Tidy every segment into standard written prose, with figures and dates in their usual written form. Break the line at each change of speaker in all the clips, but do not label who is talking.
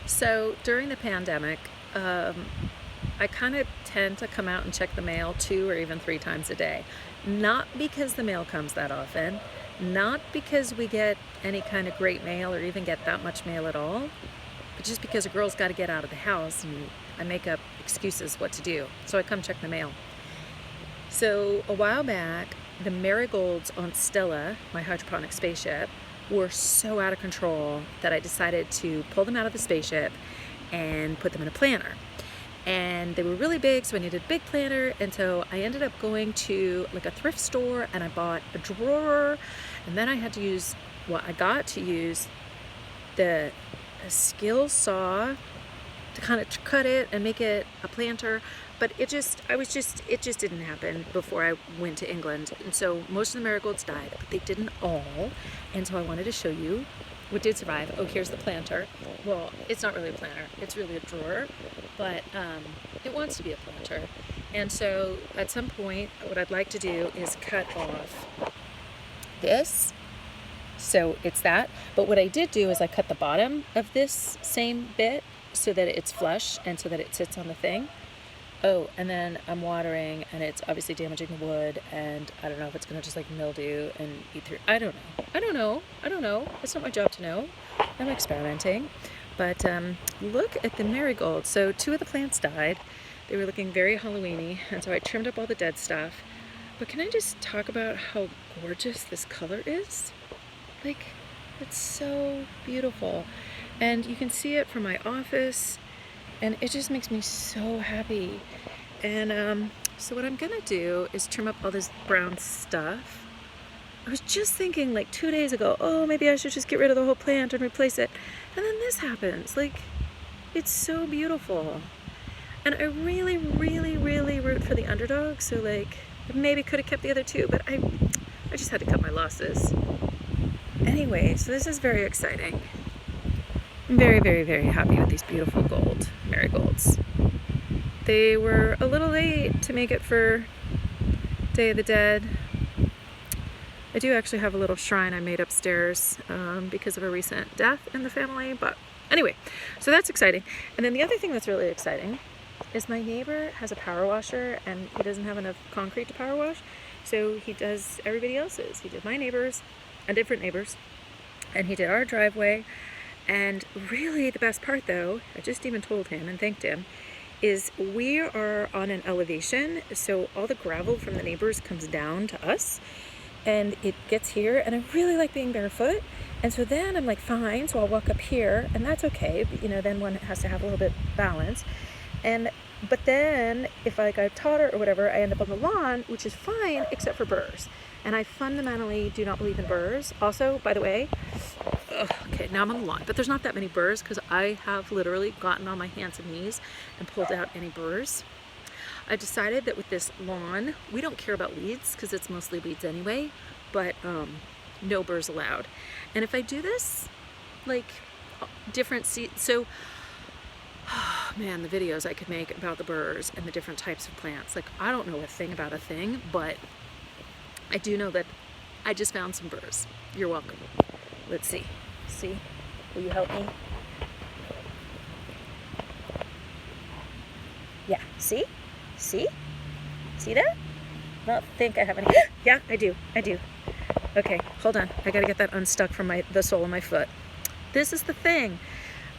So during the pandemic, I kind of tend to come out and check the mail 2 or even 3 times a day. Not because the mail comes that often, not because we get any kind of great mail or even get that much mail at all, but just because a girl's got to get out of the house and I make up excuses what to do. So I come check the mail. So a while back, the marigolds on Stella, my hydroponic spaceship, were so out of control that I decided to pull them out of the spaceship and put them in a planter. And they were really big, so I needed a big planter, and so I ended up going to like a thrift store and I bought a drawer, and then I got to use a skill saw to kind of cut it and make it a planter, but it just didn't happen before I went to England. And so most of the marigolds died, but they didn't all. And so I wanted to show you what did survive. Oh, here's the planter. Well, it's not really a planter, it's really a drawer, but it wants to be a planter. And so at some point, what I'd like to do is cut off this. So it's that. But what I did do is I cut the bottom of this same bit so that it's flush and so that it sits on the thing. Oh, and then I'm watering and it's obviously damaging the wood, and I don't know if it's going to just like mildew and eat through. I don't know. It's not my job to know. I'm experimenting. But look at the marigolds. So 2 of the plants died. They were looking very Halloween-y, and so I trimmed up all the dead stuff. But can I just talk about how gorgeous this color is? Like, it's so beautiful. And you can see it from my office, and it just makes me so happy. And so what I'm gonna do is trim up all this brown stuff. I was just thinking like 2 days ago, oh, maybe I should just get rid of the whole plant and replace it. And then this happens. Like, it's so beautiful. And I really, really, really root for the underdog. So like, I maybe could have kept the other 2, but I just had to cut my losses. Anyway, so this is very exciting. I'm very, very, very happy with these beautiful gold marigolds. They were a little late to make it for Day of the Dead. I do actually have a little shrine I made upstairs because of a recent death in the family. But anyway, so that's exciting. And then the other thing that's really exciting is my neighbor has a power washer and he doesn't have enough concrete to power wash. So he does everybody else's. He did my neighbors and different neighbors, and he did our driveway. And really the best part though, I just even told him and thanked him, is we are on an elevation, so all the gravel from the neighbors comes down to us and it gets here, and I really like being barefoot. And so then I'm like, fine, so I'll walk up here, and that's okay, but then one has to have a little bit of balance. But then if I got totter or whatever, I end up on the lawn, which is fine except for burrs. And I fundamentally do not believe in burrs. Also, by the way, okay, now I'm on the lawn, but there's not that many burrs because I have literally gotten on my hands and knees and pulled out any burrs. I decided that with this lawn, we don't care about weeds because it's mostly weeds anyway, but no burrs allowed. And if I do this, like different seeds, so man, the videos I could make about the burrs and the different types of plants. Like, I don't know a thing about a thing, but I do know that I just found some burrs. You're welcome. Let's see. See? Will you help me? Yeah, see? See? See that? I don't think I have any. Yeah, I do. Okay, hold on. I gotta get that unstuck from the sole of my foot. This is the thing.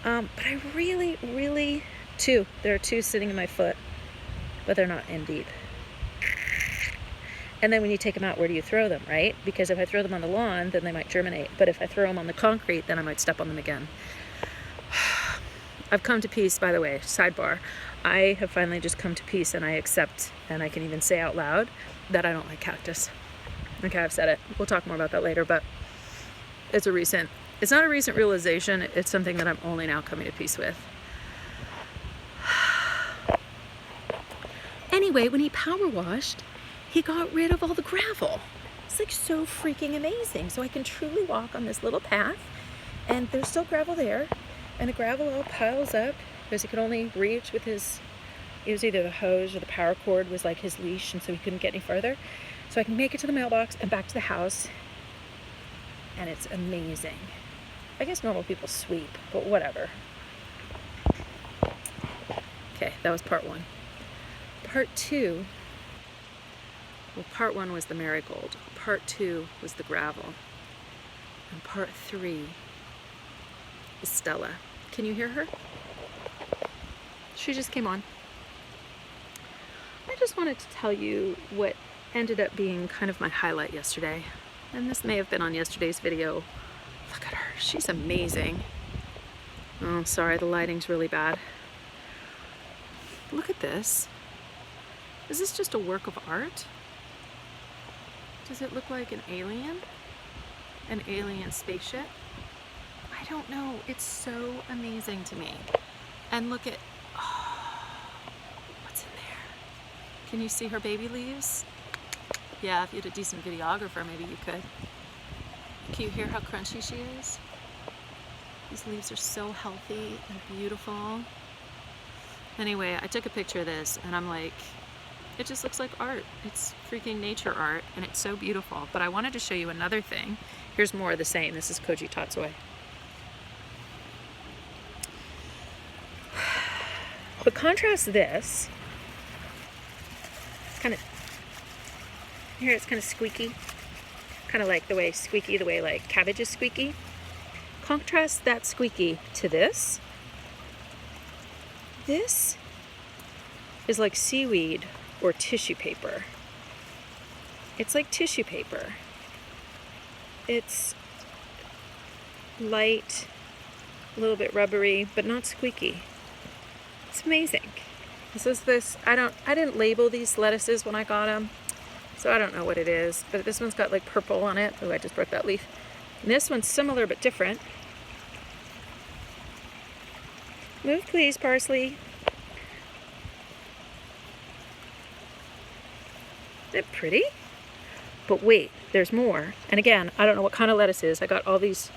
But I really, really, there are 2 sitting in my foot, but they're not in deep. And then when you take them out, where do you throw them, right? Because if I throw them on the lawn, then they might germinate. But if I throw them on the concrete, then I might step on them again. I've come to peace, by the way, sidebar. I have finally just come to peace, and I accept, and I can even say out loud that I don't like cactus. Okay, I've said it. We'll talk more about that later, but it's not a recent realization. It's something that I'm only now coming to peace with. Anyway, when he power washed, he got rid of all the gravel. It's like so freaking amazing. So I can truly walk on this little path, and there's still gravel there, and the gravel all piles up because he could only reach with it was either the hose or the power cord was like his leash, and so he couldn't get any further. So I can make it to the mailbox and back to the house, and it's amazing. I guess normal people sweep, but whatever. Okay, that was part one. Part two, well, part one was the marigold. Part two was the gravel. And part three is Stella. Can you hear her? She just came on. I just wanted to tell you what ended up being kind of my highlight yesterday. And this may have been on yesterday's video. Look at her, she's amazing. Oh, sorry, the lighting's really bad. Look at this. Is this just a work of art? Does it look like an alien? An alien spaceship? I don't know, it's so amazing to me. And look at, oh, what's in there? Can you see her baby leaves? Yeah, if you had a decent videographer, maybe you could. Can you hear how crunchy she is? These leaves are so healthy and beautiful. Anyway, I took a picture of this and I'm like, it just looks like art. It's freaking nature art and it's so beautiful. But I wanted to show you another thing. Here's more of the same. This is Koji Tatsui. But contrast this, kind of, here it's kind of squeaky, kind of like the way squeaky, the way like cabbage is squeaky. Contrast that squeaky to this. This is like seaweed or tissue paper. It's like tissue paper. It's light, a little bit rubbery, but not squeaky. It's amazing. I didn't label these lettuces when I got them, so I don't know what it is, but this one's got like purple on it. Oh, I just broke that leaf. And this one's similar but different. Move please, parsley. Isn't it pretty? But wait, there's more. And again, I don't know what kind of lettuce is. I got all these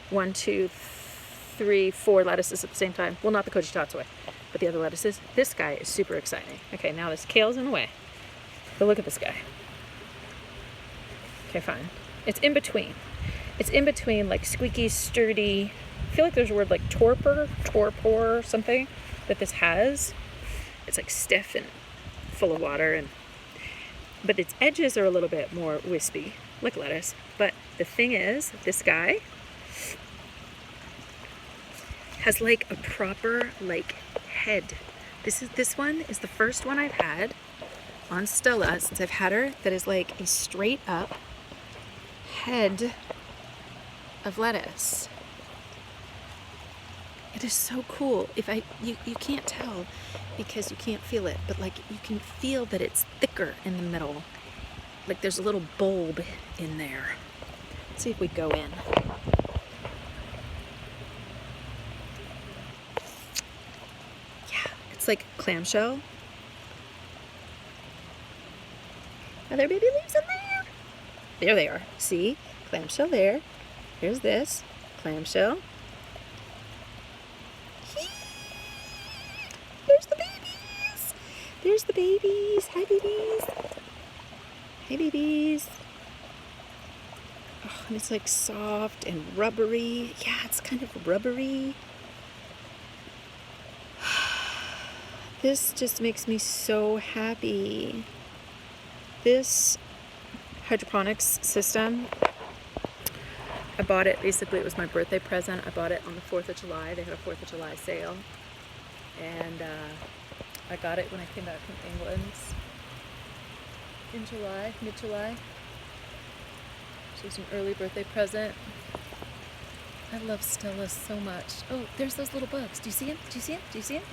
1, 2, 3, 4 lettuces at the same time. Well, not the Koji Tatsui, but the other lettuces. This guy is super exciting. Okay, now this kale's in the way. But look at this guy. Okay, fine. It's in between. It's in between like squeaky, sturdy. I feel like there's a word like torpor, or something that this has. It's like stiff and full of water, but its edges are a little bit more wispy, like lettuce. But the thing is, this guy has like a proper like head. This one is the first one I've had on Stella since I've had her that is like a straight up head of lettuce. It is so cool. You can't tell because you can't feel it, but like you can feel that it's thicker in the middle. Like there's a little bulb in there. Let's see if we go in. Yeah, it's like clamshell. Are there baby leaves in there? There they are. See? Clamshell there. Here's this. Clamshell. There's the babies. There's the babies. Hi, babies. Hi, babies. Oh, and it's like soft and rubbery. Yeah, it's kind of rubbery. This just makes me so happy. This hydroponics system, I bought it, basically it was my birthday present. I bought it on the 4th of July. They had a 4th of July sale. And I got it when I came back from England in July, mid-July. So it was an early birthday present. I love Stella so much. Oh, there's those little bugs. Do you see them? Do you see them? Do you see them?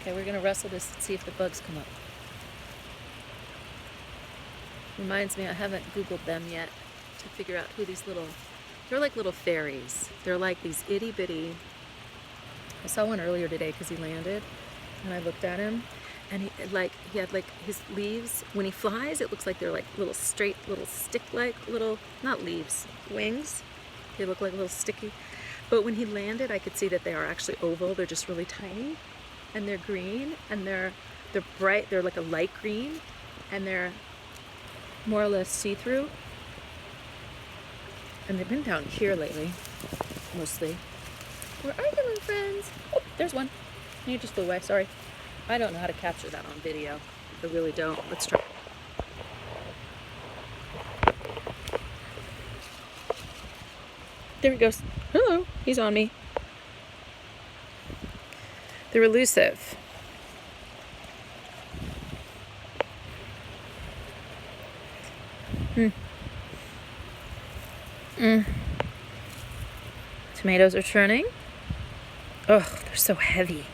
Okay, we're gonna wrestle this and see if the bugs come up. Reminds me, I haven't Googled them yet to figure out who these little, they're like little fairies. They're like these itty bitty. I saw one earlier today because he landed and I looked at him and he had like his leaves. When he flies, it looks like they're like little straight, little stick-like little, not leaves, wings. They look like a little sticky. But when he landed, I could see that they are actually oval. They're just really tiny and they're green and they're bright. They're like a light green and they're more or less see-through. And they've been down here lately, mostly. Where are you, little friends? Oh, there's one. You just flew away, sorry. I don't know how to capture that on video. I really don't. Let's try. There he goes. Hello, he's on me. They're elusive. Tomatoes are turning. Oh, they're so heavy.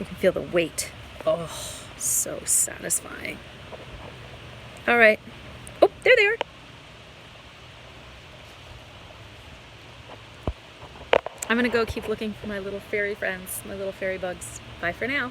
You can feel the weight. Oh, so satisfying. All right. Oh, there they are. I'm gonna go keep looking for my little fairy friends, my little fairy bugs. Bye for now.